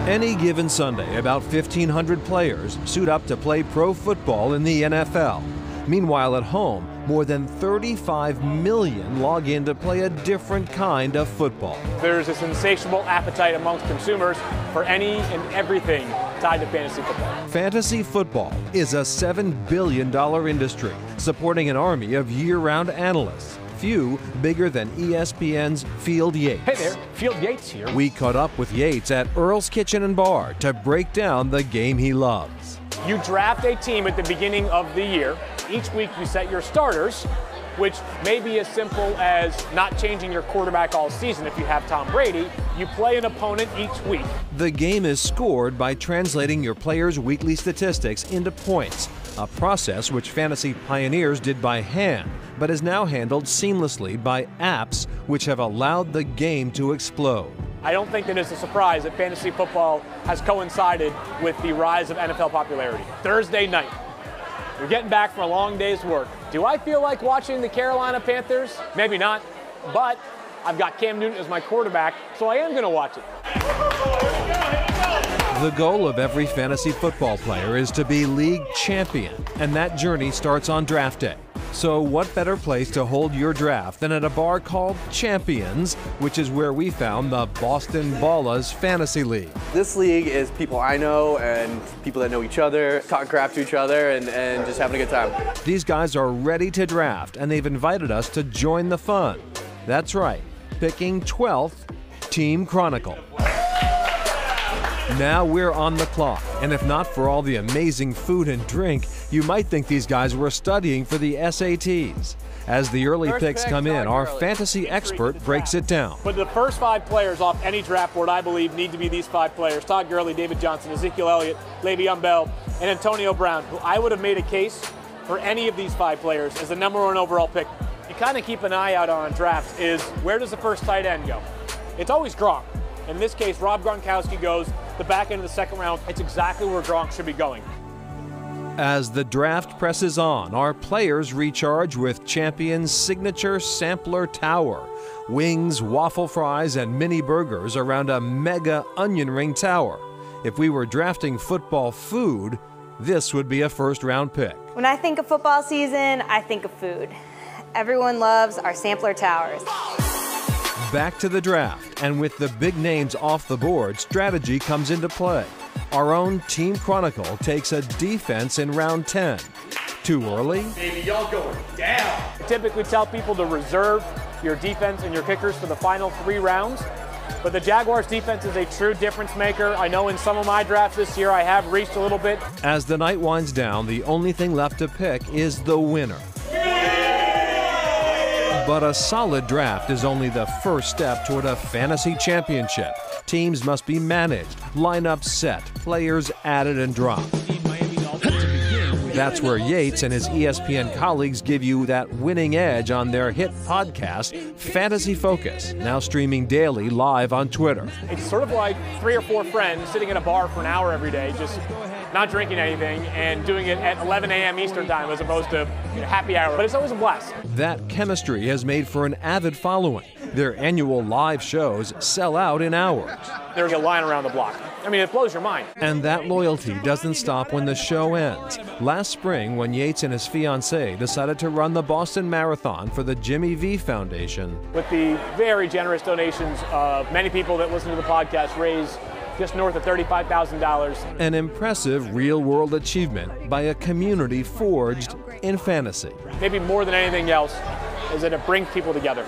Any given Sunday, about 1,500 players suit up to play pro football in the NFL. Meanwhile, at home, more than 35 million log in to play a different kind of football. There's this insatiable appetite amongst consumers for any and everything tied to fantasy football. Fantasy football is a $7 billion industry, supporting an army of year-round analysts. Few bigger than ESPN's Field Yates. Hey there, Field Yates here. We caught up with Yates at Earl's Kitchen and Bar to break down the game he loves. You draft a team at the beginning of the year. Each week you set your starters, which may be as simple as not changing your quarterback all season if you have Tom Brady. You play an opponent each week. The game is scored by translating your players' weekly statistics into points, a process which fantasy pioneers did by hand, but is now handled seamlessly by apps which have allowed the game to explode. I don't think that it's a surprise that fantasy football has coincided with the rise of NFL popularity. Thursday night, you're getting back from a long day's work. Do I feel like watching the Carolina Panthers? Maybe not, but I've got Cam Newton as my quarterback, so I am going to watch it. The goal of every fantasy football player is to be league champion, and that journey starts on draft day. So what better place to hold your draft than at a bar called Champions, which is where we found the Boston Ballas Fantasy League. This league is people I know and people that know each other, talking crap to each other and just having a good time. These guys are ready to draft, and they've invited us to join the fun. That's right, picking 12th Team Chronicle. Now we're on the clock, and if not for all the amazing food and drink, you might think these guys were studying for the SATs. As the early picks come in, our fantasy expert breaks it down. But the first 5 players off any draft board, I believe, need to be these 5 players: Todd Gurley, David Johnson, Ezekiel Elliott, Le'Veon Bell, and Antonio Brown, who I would have made a case for any of these 5 players as the #1 overall pick. You kind of keep an eye out on drafts is, where does the first tight end go? It's always Gronk. In this case, Rob Gronkowski goes the back end of the 2nd round. It's exactly where Gronk should be going. As the draft presses on, our players recharge with Champion's signature sampler tower. Wings, waffle fries, and mini burgers around a mega onion ring tower. If we were drafting football food, this would be a first-round pick. When I think of football season, I think of food. Everyone loves our sampler towers. Back to the draft, and with the big names off the board, strategy comes into play. Our own Team Chronicle takes a defense in round 10. Too early? Baby, y'all going down. I typically tell people to reserve your defense and your kickers for the final 3 rounds, but the Jaguars' defense is a true difference maker. I know in some of my drafts this year I have reached a little bit. As the night winds down, the only thing left to pick is the winner. But a solid draft is only the first step toward a fantasy championship. Teams must be managed, lineups set, players added and dropped. That's where Yates and his ESPN colleagues give you that winning edge on their hit podcast, Fantasy Focus, now streaming daily live on Twitter. It's sort of like 3 or 4 friends sitting in a bar for an hour every day, just not drinking anything, and doing it at 11 a.m. Eastern time as opposed to happy hour. But it's always a blast. That chemistry has made for an avid following. Their annual live shows sell out in hours. There's a line around the block. I mean, it blows your mind. And that loyalty doesn't stop when the show ends. Last spring, when Yates and his fiancée decided to run the Boston Marathon for the Jimmy V Foundation. With the very generous donations of many people that listen to the podcast, raise just north of $35,000. An impressive real-world achievement by a community forged in fantasy. Maybe more than anything else is that it brings people together.